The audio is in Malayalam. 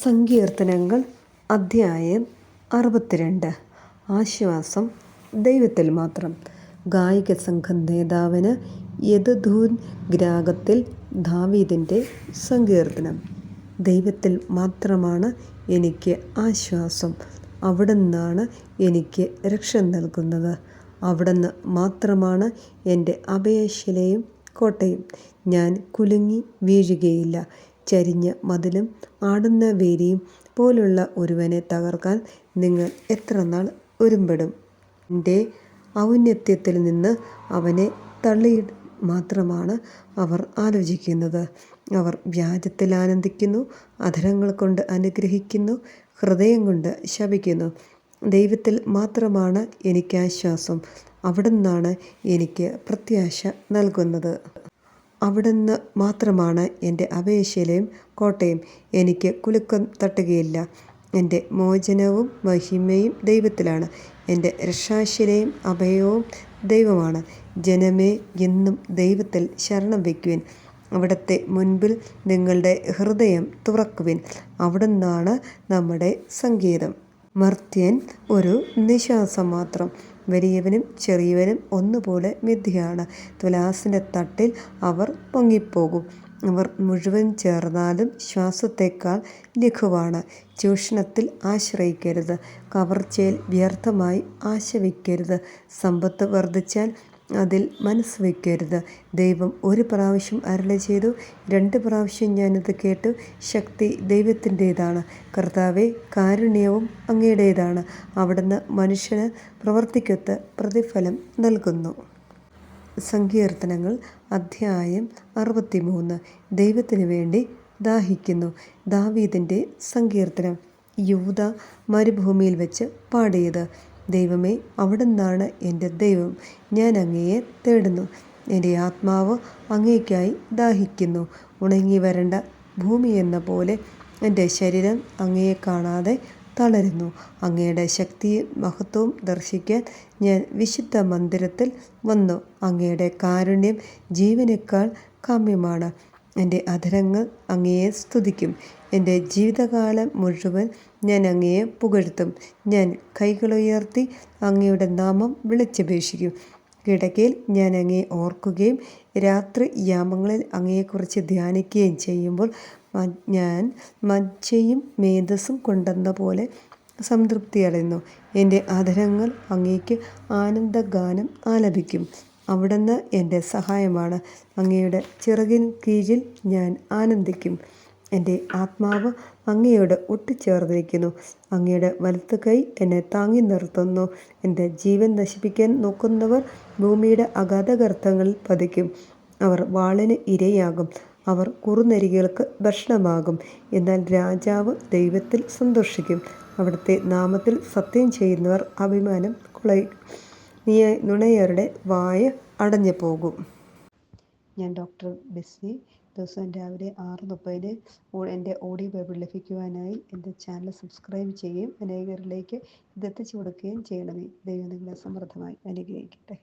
സങ്കീർത്തനങ്ങൾ അധ്യായം 62. ആശ്വാസം ദൈവത്തിൽ മാത്രം. ഗായിക സംഘം നേതാവിന് യെദുഥൂൻ ഗ്രാമത്തിൽ ദാവീദിൻ്റെ സങ്കീർത്തനം. ദൈവത്തിൽ മാത്രമാണ് എനിക്ക് ആശ്വാസം. അവിടുന്നാണ് എനിക്ക് രക്ഷ നൽകുന്നത്. അവിടുന്ന് മാത്രമാണ് എൻ്റെ അഭയശിലയും കോട്ടയും. ഞാൻ കുലുങ്ങി വീഴുകയില്ല. ചരിഞ്ഞ മതിലും ആടുന്ന വേലിയും പോലുള്ള ഒരുവനെ തകർക്കാൻ നിങ്ങൾ എത്ര നാൾ ഒരുമ്പെടും? എൻ്റെ ഔന്നത്യത്തിൽ നിന്ന് അവനെ തള്ളിയിടാൻ മാത്രമാണ് അവർ ആലോചിക്കുന്നത്. അവർ വ്യാജത്തിൽ ആനന്ദിക്കുന്നു, അധരങ്ങൾ കൊണ്ട് അനുഗ്രഹിക്കുന്നു, ഹൃദയം കൊണ്ട് ശപിക്കുന്നു. ദൈവത്തിൽ മാത്രമാണ് എനിക്ക് ആശ്വാസം. അവിടുന്നാണ് എനിക്ക് പ്രത്യാശ നൽകുന്നത്. അവിടുന്ന് മാത്രമാണ് എൻ്റെ അഭയശിലയും കോട്ടയും. എനിക്ക് കുലുക്കം തട്ടുകയില്ല. എൻ്റെ മോചനവും മഹിമയും ദൈവത്തിലാണ്. എൻ്റെ രക്ഷാശിലയും അഭയവും ദൈവമാണ്. ജനമേ, എന്നും ദൈവത്തിൽ ശരണം വയ്ക്കുവിൻ. അവിടുത്തെ മുൻപിൽ നിങ്ങളുടെ ഹൃദയം തുറക്കുവിൻ. അവിടുന്നാണ് നമ്മുടെ സങ്കേതം. മർത്യൻ ഒരു നിശ്വാസം മാത്രം. വലിയവനും ചെറിയവനും ഒന്നുപോലെ മിഥ്യയാണ്. തുലാസിൻ്റെ തട്ടിൽ അവർ പൊങ്ങിപ്പോകും. അവർ മുഴുവൻ ചേർന്നാലും ശ്വാസത്തേക്കാൾ ലഘുവാണ്. ചൂഷണത്തിൽ ആശ്രയിക്കരുത്. കവർച്ചയിൽ വ്യർത്ഥമായി ആശ വയ്ക്കരുത്. സമ്പത്ത് വർദ്ധിച്ചാൽ അതിൽ മനസ്സ് വയ്ക്കരുത്. ദൈവം ഒരു പ്രാവശ്യം അരുളി ചെയ്തു, 2 പ്രാവശ്യം ഞാനത് കേട്ടു. ശക്തി ദൈവത്തിൻ്റേതാണ്. കർത്താവേ, കാരുണ്യവും അങ്ങയുടേതാണ്. അവിടുന്ന് മനുഷ്യന് പ്രവൃത്തിക്കൊത്ത് പ്രതിഫലം നൽകുന്നു. സങ്കീർത്തനങ്ങൾ അധ്യായം 63. ദൈവത്തിനു വേണ്ടി ദാഹിക്കുന്നു. ദാവീദിൻ്റെ സങ്കീർത്തനം. യൂദാ മരുഭൂമിയിൽ വെച്ച് പാടിയത്. ദൈവമേ, അവിടുന്നാണ് എൻ്റെ ദൈവം. ഞാൻ അങ്ങയെ തേടുന്നു. എൻ്റെ ആത്മാവ് അങ്ങേയ്ക്കായി ദാഹിക്കുന്നു. ഉണങ്ങി വരണ്ട ഭൂമി എന്ന പോലെ എൻ്റെ ശരീരം അങ്ങയെ കാണാതെ തളരുന്നു. അങ്ങയുടെ ശക്തിയും മഹത്വവും ദർശിക്കാൻ ഞാൻ വിശുദ്ധ മന്ദിരത്തിൽ വന്നു. അങ്ങയുടെ കാരുണ്യം ജീവനേക്കാൾ കാമ്യമാണ്. എൻ്റെ അധരങ്ങൾ അങ്ങയെ സ്തുതിക്കും. എൻ്റെ ജീവിതകാലം മുഴുവൻ ഞാൻ അങ്ങയെ പുകഴ്ത്തും. ഞാൻ കൈകളുയർത്തി അങ്ങയുടെ നാമം വിളിച്ചപേക്ഷിക്കും. കിടക്കയിൽ ഞാൻ അങ്ങയെ ഓർക്കുകയും രാത്രി യാമങ്ങളിൽ അങ്ങയെക്കുറിച്ച് ധ്യാനിക്കുകയും ചെയ്യുമ്പോൾ ഞാൻ മജ്ജയും മേധസ്സും കൊണ്ടെന്ന പോലെ സംതൃപ്തി അടയുന്നു. എൻ്റെ അധരങ്ങൾ അങ്ങേക്ക് ആനന്ദഗാനം ആലപിക്കും. അവിടുന്ന് എൻ്റെ സഹായമാണ്. അങ്ങയുടെ ചിറകിൻ കീഴിൽ ഞാൻ ആനന്ദിക്കും. എൻ്റെ ആത്മാവ് അങ്ങയോട് ഒട്ടിച്ചേർന്നിരിക്കുന്നു. അങ്ങയുടെ വലത്ത് കൈ എന്നെ താങ്ങി നിർത്തുന്നു. എൻ്റെ ജീവൻ നശിപ്പിക്കാൻ നോക്കുന്നവർ ഭൂമിയുടെ അഗാധഗർത്തങ്ങളിൽ പതിക്കും. അവർ വാളിന് ഇരയാകും. അവർ കുറുനരികൾക്ക് ഭക്ഷണമാകും. എന്നാൽ രാജാവ് ദൈവത്തിൽ സന്തോഷിക്കും. അവിടുത്തെ നാമത്തിൽ സത്യം ചെയ്യുന്നവർ അഭിമാനം കുളയും. നുണയരുടെ വായ അടഞ്ഞു പോകും. ഞാൻ ഡോക്ടർ ബെസ്സി. ദിവസവും രാവിലെ 6:30 എൻ്റെ ഓഡിയോ ബൈബിൾ ലഭിക്കുവാനായി എൻ്റെ ചാനൽ സബ്സ്ക്രൈബ് ചെയ്യുകയും അനേകരിലേക്ക് ഇതെത്തിച്ചു കൊടുക്കുകയും ചെയ്യണമേ. ദൈവം നിങ്ങളെ സമൃദ്ധമായി അനുഗ്രഹിക്കട്ടെ.